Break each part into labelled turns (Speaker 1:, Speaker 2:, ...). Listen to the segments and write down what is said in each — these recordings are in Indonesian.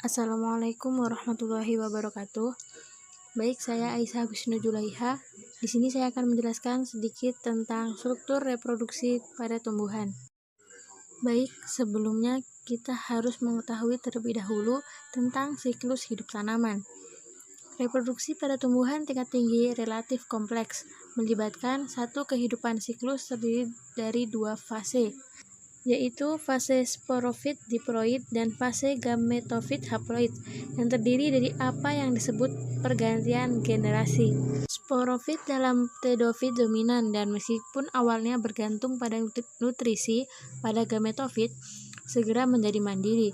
Speaker 1: Assalamualaikum warahmatullahi wabarakatuh. Baik, saya Aisyah Wisnu Julaiha. Di sini saya akan menjelaskan sedikit tentang struktur reproduksi pada tumbuhan. Baik, sebelumnya kita harus mengetahui terlebih dahulu tentang siklus hidup tanaman. Reproduksi pada tumbuhan tingkat tinggi relatif kompleks, melibatkan satu kehidupan siklus terdiri dari dua fase, yaitu fase sporofit diploid dan fase gametofit haploid, yang terdiri dari apa yang disebut pergantian generasi. Sporofit dalam pteridofit dominan, dan meskipun awalnya bergantung pada nutrisi pada gametofit, segera menjadi mandiri.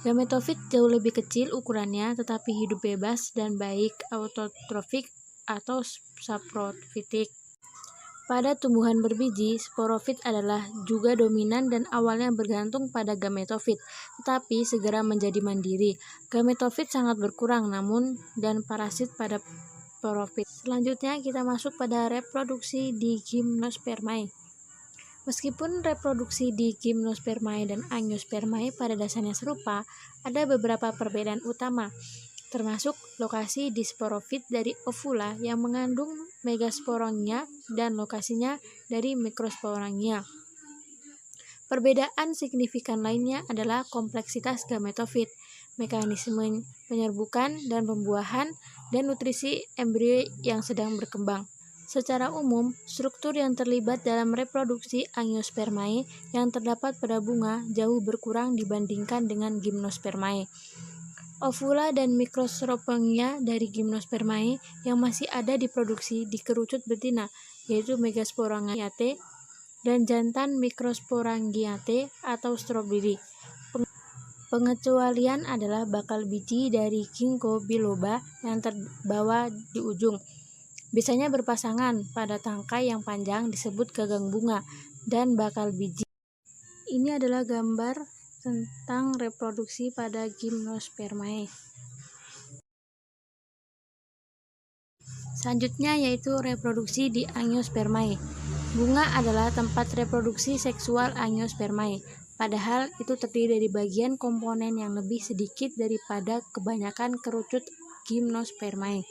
Speaker 1: Gametofit jauh lebih kecil ukurannya, tetapi hidup bebas dan baik autotrofik atau saprofitik. Pada tumbuhan berbiji, sporofit adalah juga dominan dan awalnya bergantung pada gametofit, tetapi segera menjadi mandiri. Gametofit sangat berkurang dan parasit pada sporofit. Selanjutnya kita masuk pada reproduksi di Gymnospermae. Meskipun reproduksi di Gymnospermae dan Angiospermae pada dasarnya serupa, ada beberapa perbedaan utama, termasuk lokasi di sporofit dari ovula yang mengandung megasporangia dan lokasinya dari mikrosporangia. Perbedaan signifikan lainnya adalah kompleksitas gametofit, mekanisme penyerbukan dan pembuahan, dan nutrisi embrio yang sedang berkembang. Secara umum, struktur yang terlibat dalam reproduksi Angiospermae yang terdapat pada bunga jauh berkurang dibandingkan dengan Gymnospermae. Ovula dan mikrosporangia dari Gymnospermae yang masih ada diproduksi di kerucut betina, yaitu Megasporangiate dan jantan Microsporangiate atau strobili. Pengecualian adalah bakal biji dari Ginkgo biloba yang terbawa di ujung. Biasanya berpasangan pada tangkai yang panjang disebut gagang bunga dan bakal biji. Ini adalah gambar tentang reproduksi pada Gymnospermae. Selanjutnya yaitu reproduksi di Angiospermae. Bunga adalah tempat reproduksi seksual Angiospermae, padahal itu terdiri dari bagian komponen yang lebih sedikit daripada kebanyakan kerucut Gymnospermae.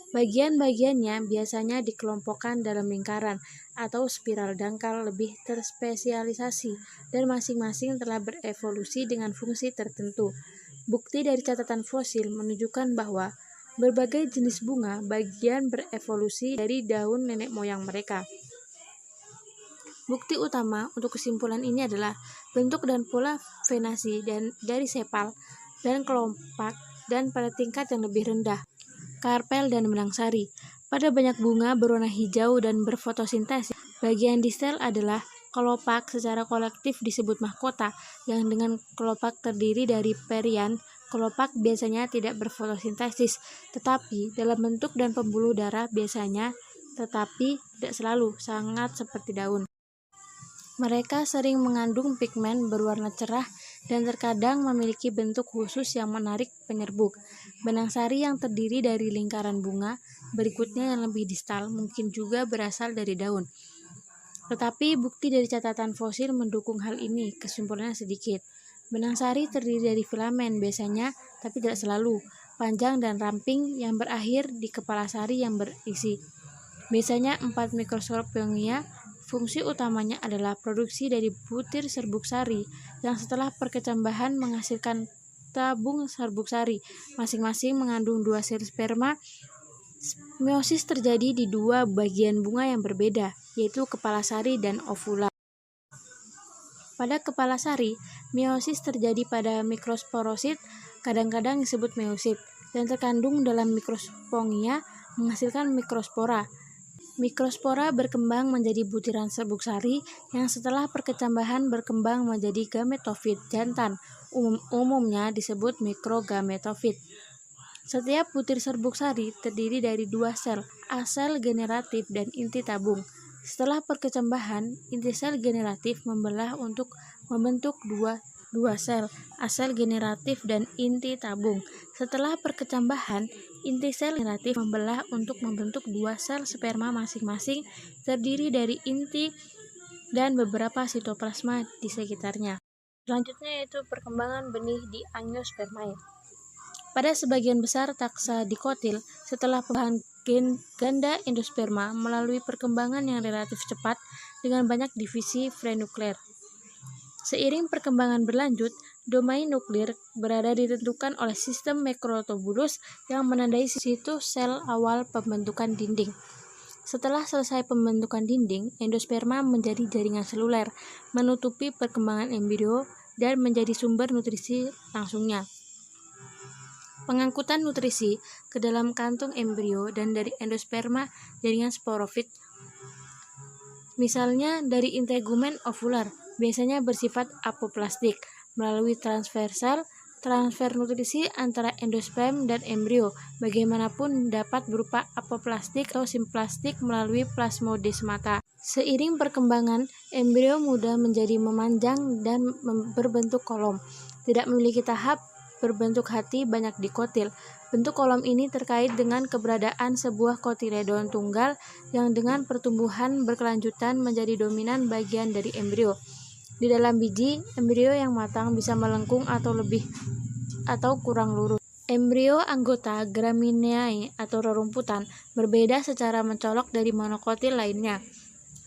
Speaker 1: Bagian-bagiannya biasanya dikelompokkan dalam lingkaran atau spiral dangkal lebih terspesialisasi, dan masing-masing telah berevolusi dengan fungsi tertentu. Bukti dari catatan fosil menunjukkan bahwa berbagai jenis bunga bagian berevolusi dari daun nenek moyang mereka. Bukti utama untuk kesimpulan ini adalah bentuk dan pola venasi dari sepal dan kelopak dan pada tingkat yang lebih rendah, karpel dan benang sari. Pada banyak bunga berwarna hijau dan berfotosintesis, bagian distal adalah kelopak secara kolektif disebut mahkota, yang dengan kelopak terdiri dari perian. Kelopak biasanya tidak berfotosintesis, tetapi dalam bentuk dan pembuluh darah biasanya, tetapi tidak selalu, sangat seperti daun. Mereka sering mengandung pigmen berwarna cerah dan terkadang memiliki bentuk khusus yang menarik penyerbuk. Benang sari yang terdiri dari lingkaran bunga berikutnya yang lebih distal mungkin juga berasal dari daun. Tetapi bukti dari catatan fosil mendukung hal ini, kesimpulannya sedikit. Benang sari terdiri dari filamen biasanya, tapi tidak selalu, panjang dan ramping yang berakhir di kepala sari yang berisi. Biasanya 4 mikrosporangia. Fungsi utamanya adalah produksi dari butir serbuk sari yang setelah perkecambahan menghasilkan tabung serbuk sari, masing-masing mengandung 2 sel sperma. Meiosis terjadi di dua bagian bunga yang berbeda, yaitu kepala sari dan ovula. Pada kepala sari, meiosis terjadi pada mikrosporosit, kadang-kadang disebut meiosit, dan terkandung dalam mikrosporangia menghasilkan mikrospora. Mikrospora berkembang menjadi butiran serbuk sari yang setelah perkecambahan berkembang menjadi gametofit jantan, umumnya disebut mikrogametofit. Setiap butir serbuk sari terdiri dari 2 sel, asel generatif dan inti tabung. Setelah perkecambahan, inti sel generatif membelah untuk membentuk dua sel, asel generatif dan inti tabung. Setelah perkecambahan, inti sel generatif membelah untuk membentuk 2 sel sperma masing-masing terdiri dari inti dan beberapa sitoplasma di sekitarnya. Selanjutnya yaitu perkembangan benih di Angiospermae. Pada sebagian besar taksa dikotil, setelah perubahan gen ganda endosperma melalui perkembangan yang relatif cepat dengan banyak divisi frenukleer. Seiring perkembangan berlanjut, domain nuklir berada ditentukan oleh sistem makrotubulus yang menandai situs sel awal pembentukan dinding. Setelah selesai pembentukan dinding, endosperma menjadi jaringan seluler, menutupi perkembangan embrio dan menjadi sumber nutrisi langsungnya. Pengangkutan nutrisi ke dalam kantung embrio dan dari endosperma jaringan sporofit, misalnya dari integumen ovular, biasanya bersifat apoplastik, melalui transfer nutrisi antara endosperm dan embrio, bagaimanapun dapat berupa apoplastik atau simplastik melalui plasmodesmata. Seiring perkembangan, embrio muda menjadi memanjang dan berbentuk kolom. Tidak memiliki tahap berbentuk hati banyak dikotil. Bentuk kolom ini terkait dengan keberadaan sebuah kotiledon tunggal yang dengan pertumbuhan berkelanjutan menjadi dominan bagian dari embrio. Di dalam biji, embrio yang matang bisa melengkung atau kurang lurus. Embrio anggota Gramineae atau rerumputan berbeda secara mencolok dari monokotil lainnya.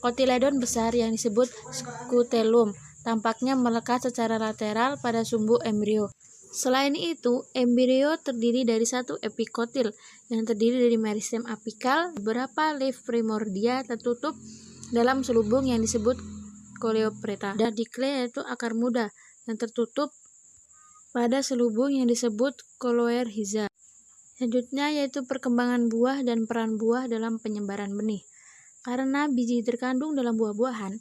Speaker 1: Kotiledon besar yang disebut scutellum tampaknya melekat secara lateral pada sumbu embrio. Selain itu, embrio terdiri dari satu epikotil yang terdiri dari meristem apikal, beberapa leaf primordia tertutup dalam selubung yang disebut coleopreta, dan diklea yaitu akar muda yang tertutup pada selubung yang disebut coloerhiza. Selanjutnya yaitu perkembangan buah dan peran buah dalam penyebaran benih. Karena biji terkandung dalam buah-buahan,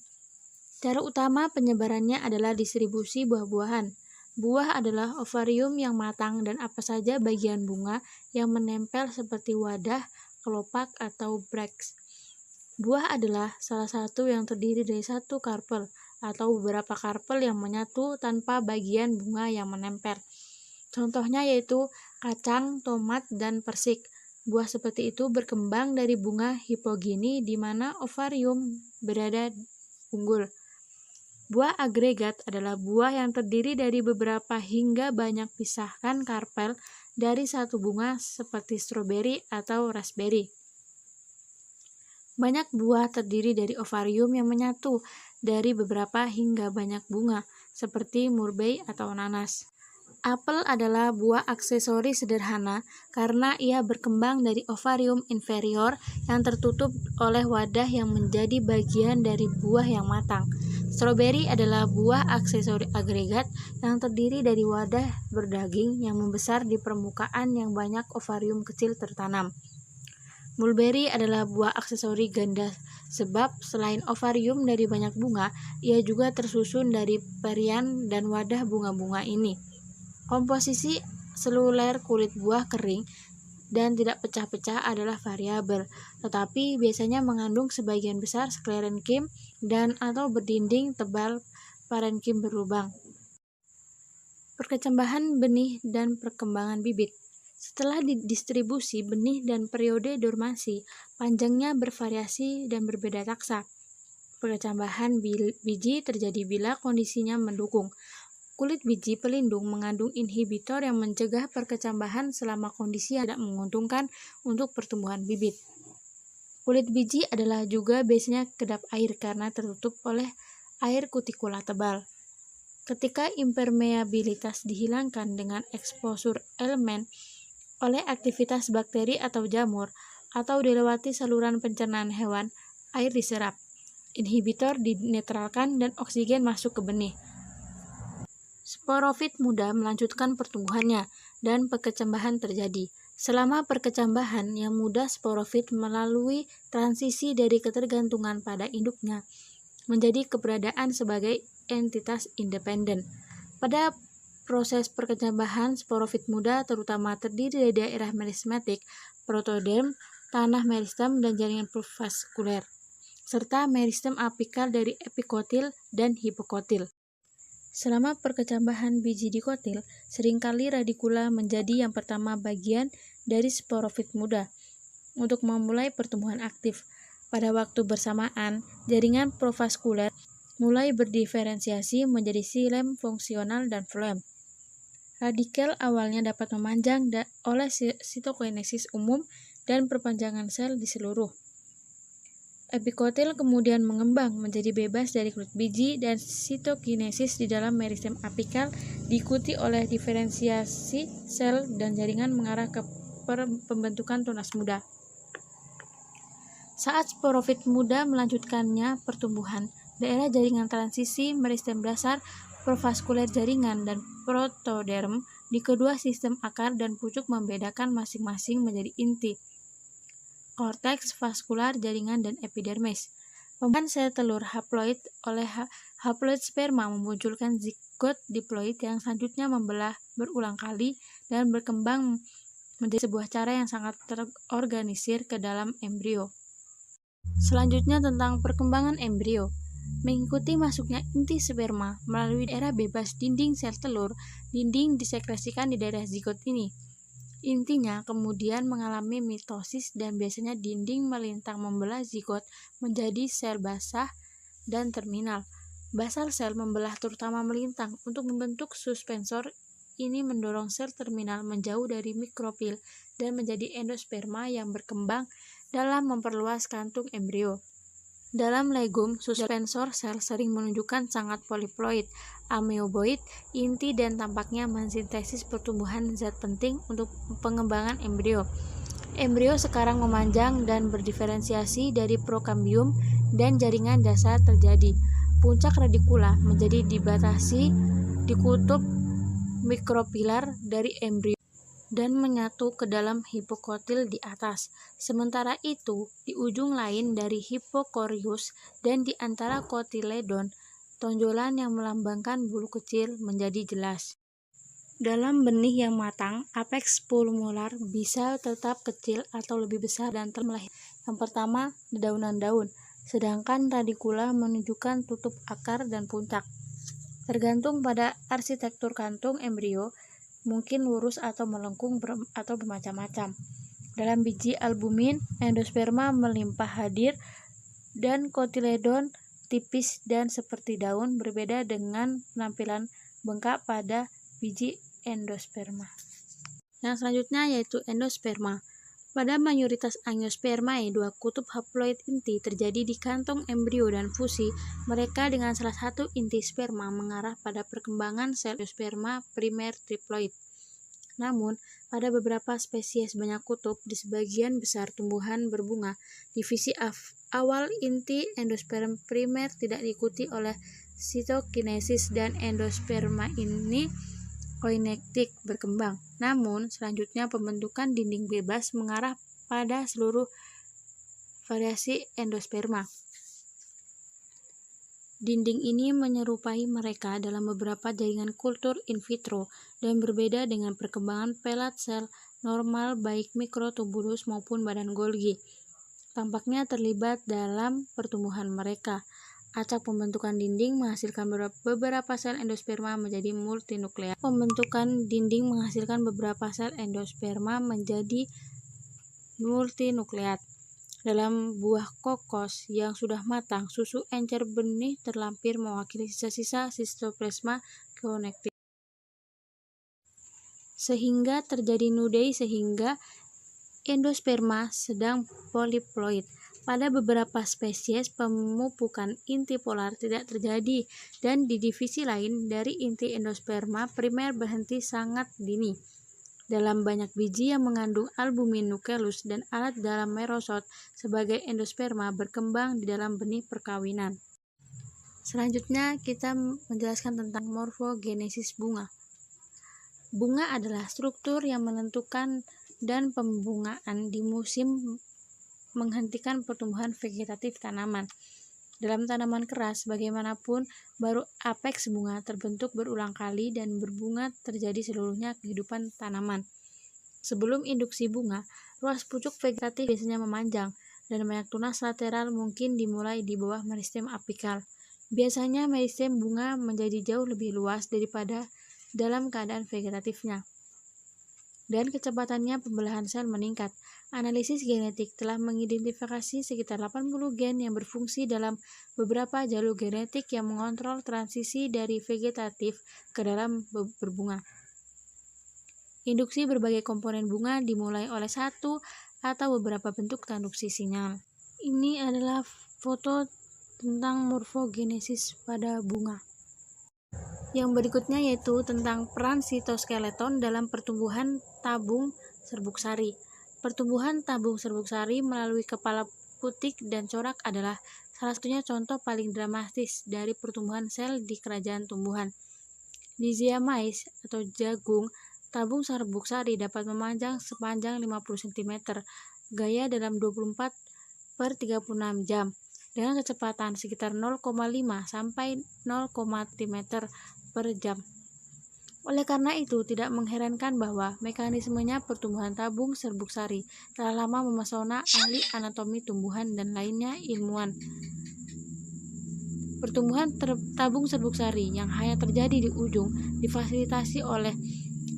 Speaker 1: cara utama penyebarannya adalah distribusi buah-buahan. Buah adalah ovarium yang matang dan apa saja bagian bunga yang menempel seperti wadah, kelopak, atau bracts. Buah adalah salah satu yang terdiri dari satu karpel atau beberapa karpel yang menyatu tanpa bagian bunga yang menempel. Contohnya yaitu kacang, tomat, dan persik. Buah seperti itu berkembang dari bunga hipogini di mana ovarium berada unggul. Buah agregat adalah buah yang terdiri dari beberapa hingga banyak pisahkan karpel dari satu bunga seperti stroberi atau raspberry. Banyak buah terdiri dari ovarium yang menyatu dari beberapa hingga banyak bunga, seperti murbei atau nanas. Apel adalah buah aksesori sederhana karena ia berkembang dari ovarium inferior yang tertutup oleh wadah yang menjadi bagian dari buah yang matang. Stroberi adalah buah aksesori agregat yang terdiri dari wadah berdaging yang membesar di permukaan yang banyak ovarium kecil tertanam. Mulberry adalah buah aksesori ganda sebab selain ovarium dari banyak bunga, ia juga tersusun dari perian dan wadah bunga-bunga ini. Komposisi seluler kulit buah kering dan tidak pecah-pecah adalah variabel, tetapi biasanya mengandung sebagian besar sklerenkim dan atau berdinding tebal parenkim berlubang. Perkecambahan benih dan perkembangan bibit. Setelah didistribusi benih dan periode dormasi, panjangnya bervariasi dan berbeda taksa. Perkecambahan biji terjadi bila kondisinya mendukung. Kulit biji pelindung mengandung inhibitor yang mencegah perkecambahan selama kondisi tidak menguntungkan untuk pertumbuhan bibit. Kulit biji adalah juga biasanya kedap air karena tertutup oleh air kutikula tebal. Ketika impermeabilitas dihilangkan dengan eksposur elemen oleh aktivitas bakteri atau jamur, atau dilewati saluran pencernaan hewan, air diserap, inhibitor dinetralkan, dan oksigen masuk ke benih. Sporofit muda melanjutkan pertumbuhannya, dan perkecambahan terjadi. Selama perkecambahan, yang muda sporofit melalui transisi dari ketergantungan pada induknya menjadi keberadaan sebagai entitas independen. Pada proses perkecambahan, sporofit muda terutama terdiri dari daerah merismatik, protoderm, tanah meristem, dan jaringan vaskuler, serta meristem apikal dari epikotil dan hipokotil. Selama perkecambahan biji dikotil, seringkali radikula menjadi yang pertama bagian dari sporofit muda untuk memulai pertumbuhan aktif. Pada waktu bersamaan, jaringan provaskuler mulai berdiferensiasi menjadi xilem fungsional dan floem. Radikel awalnya dapat memanjang oleh sitokinesis umum dan perpanjangan sel di seluruh. Epikotel kemudian mengembang menjadi bebas dari kulit biji dan sitokinesis di dalam meristem apikal diikuti oleh diferensiasi sel dan jaringan mengarah ke pembentukan tunas muda. Saat sporofit muda melanjutkannya pertumbuhan, daerah jaringan transisi meristem dasar, provaskuler jaringan, dan protoderm di kedua sistem akar dan pucuk membedakan masing-masing menjadi inti, korteks, vaskular, jaringan, dan epidermis. Pembuahan sel telur haploid oleh haploid sperma memunculkan zigot diploid yang selanjutnya membelah berulang kali dan berkembang menjadi sebuah cara yang sangat terorganisir ke dalam embrio. Selanjutnya tentang perkembangan embrio. Mengikuti masuknya inti sperma melalui daerah bebas dinding sel telur, dinding disekresikan di daerah zigot ini. Intinya kemudian mengalami mitosis dan biasanya dinding melintang membelah zigot menjadi sel basal dan terminal. Basal sel membelah terutama melintang untuk membentuk suspensor. Ini mendorong sel terminal menjauh dari mikrofil dan menjadi endosperma yang berkembang dalam memperluas kantung embrio. Dalam legum, suspensor sel sering menunjukkan sangat poliploid, amoeboid, inti dan tampaknya mensintesis pertumbuhan zat penting untuk pengembangan embrio. Embrio sekarang memanjang dan berdiferensiasi dari prokambium dan jaringan dasar terjadi. Puncak radikula menjadi dibatasi di kutub mikropilar dari embrio dan menyatu ke dalam hipokotil di atas. Sementara itu, di ujung lain dari hipokorius dan di antara kotiledon, tonjolan yang melambangkan bulu kecil menjadi jelas. Dalam benih yang matang, apeks pulmonar bisa tetap kecil atau lebih besar dan melahirkan. Yang pertama, dedaunan daun, sedangkan radikula menunjukkan tutup akar dan puncak. Tergantung pada arsitektur kantung embrio, mungkin lurus atau melengkung atau bermacam-macam. Dalam biji albumin, endosperma melimpah hadir dan kotiledon tipis dan seperti daun, berbeda dengan penampilan bengkak pada biji endosperma. Yang selanjutnya yaitu endosperma. Pada mayoritas angiospermae, dua kutub haploid inti terjadi di kantong embrio dan fusi mereka dengan salah satu inti sperma mengarah pada perkembangan sel endosperma primer triploid. Namun, pada beberapa spesies banyak kutub di sebagian besar tumbuhan berbunga, divisi awal inti endosperma primer tidak diikuti oleh sitokinesis dan endosperma ini koinektik berkembang. Namun, selanjutnya pembentukan dinding bebas mengarah pada seluruh variasi endosperma. Dinding ini menyerupai mereka dalam beberapa jaringan kultur in vitro dan berbeda dengan perkembangan pelat sel normal baik mikrotubulus maupun badan Golgi. Tampaknya terlibat dalam pertumbuhan mereka. Acak pembentukan dinding menghasilkan beberapa sel endosperma menjadi multinukleat. Pembentukan dinding menghasilkan beberapa sel endosperma menjadi multinukleat. Dalam buah kokos yang sudah matang, susu encer benih terlampir mewakili sisa-sisa sitoplasma konektif. Sehingga terjadi nudei sehingga endosperma sedang poliploid. Pada beberapa spesies, pemupukan inti polar tidak terjadi dan di divisi lain dari inti endosperma primer berhenti sangat dini. Dalam banyak biji yang mengandung albumin nucleus dan alat dalam merosot sebagai endosperma berkembang di dalam benih perkawinan. Selanjutnya kita menjelaskan tentang morfogenesis bunga. Bunga adalah struktur yang menentukan dan pembungaan di musim menghentikan pertumbuhan vegetatif tanaman. Dalam tanaman keras, bagaimanapun, baru apeks bunga terbentuk berulang kali dan berbunga terjadi seluruhnya kehidupan tanaman. Sebelum induksi bunga, ruas pucuk vegetatif biasanya memanjang, dan banyak tunas lateral mungkin dimulai di bawah meristem apikal. Biasanya meristem bunga menjadi jauh lebih luas daripada dalam keadaan vegetatifnya. dan kecepatannya pembelahan sel meningkat. Analisis genetik telah mengidentifikasi sekitar 80 gen yang berfungsi dalam beberapa jalur genetik yang mengontrol transisi dari vegetatif ke dalam berbunga. Induksi berbagai komponen bunga dimulai oleh satu atau beberapa bentuk transduksi sinyal. Ini adalah foto tentang morfogenesis pada bunga. Yang berikutnya yaitu tentang peran sitoskeleton dalam pertumbuhan tabung serbuk sari. Pertumbuhan tabung serbuk sari melalui kepala putik dan corak adalah salah satunya contoh paling dramatis dari pertumbuhan sel di kerajaan tumbuhan. Di zea mais atau jagung, tabung serbuk sari dapat memanjang sepanjang 50 cm, gaya dalam 24/36 jam, dengan kecepatan sekitar 0,5 sampai 0,1 cm per jam. Oleh karena itu, tidak mengherankan bahwa mekanismenya pertumbuhan tabung serbuk sari telah lama memesona ahli anatomi tumbuhan dan lainnya ilmuwan. Pertumbuhan tabung serbuk sari yang hanya terjadi di ujung difasilitasi oleh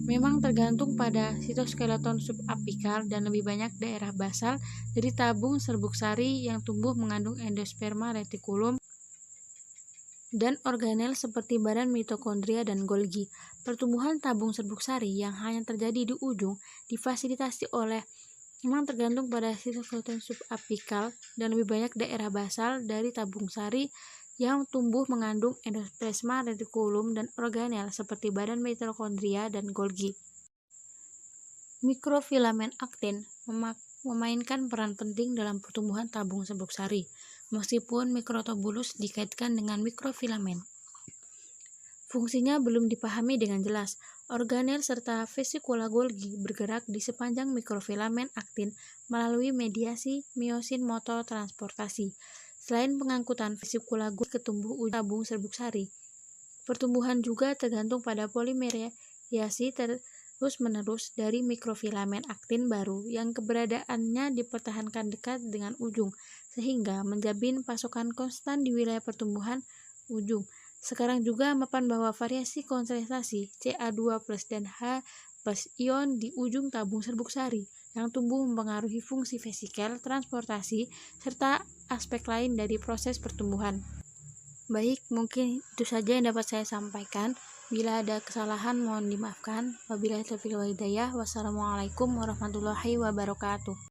Speaker 1: memang tergantung pada sitoskeleton subapikal dan lebih banyak daerah basal dari tabung serbuk sari yang tumbuh mengandung endosperma retikulum dan organel seperti badan mitokondria dan Golgi. Pertumbuhan tabung serbuk sari yang hanya terjadi di ujung difasilitasi oleh memang tergantung pada sitoskeleton subapikal dan lebih banyak daerah basal dari tabung sari yang tumbuh mengandung endosperma retikulum dan organel seperti badan mitokondria dan Golgi. Mikrofilamen aktin memainkan peran penting dalam pertumbuhan tabung serbuk sari, meskipun mikrotubulus dikaitkan dengan mikrofilamen. Fungsinya belum dipahami dengan jelas. Organel serta vesikula Golgi bergerak di sepanjang mikrofilamen aktin melalui mediasi miosin motor transportasi. Selain pengangkutan vesikula Golgi ke tabung serbuk sari, pertumbuhan juga tergantung pada polimerasi terus-menerus dari mikrofilamen aktin baru yang keberadaannya dipertahankan dekat dengan ujung, sehingga menjamin pasokan konstan di wilayah pertumbuhan ujung. Sekarang juga mapan bahwa variasi konsentrasi Ca2+ dan H+ ion di ujung tabung serbuk sari yang tumbuh mempengaruhi fungsi vesikel, transportasi, serta aspek lain dari proses pertumbuhan. Baik, mungkin itu saja yang dapat saya sampaikan. Bila ada kesalahan mohon dimaafkan. Wabillahi taufiq wal hidayah. Wassalamualaikum warahmatullahi wabarakatuh.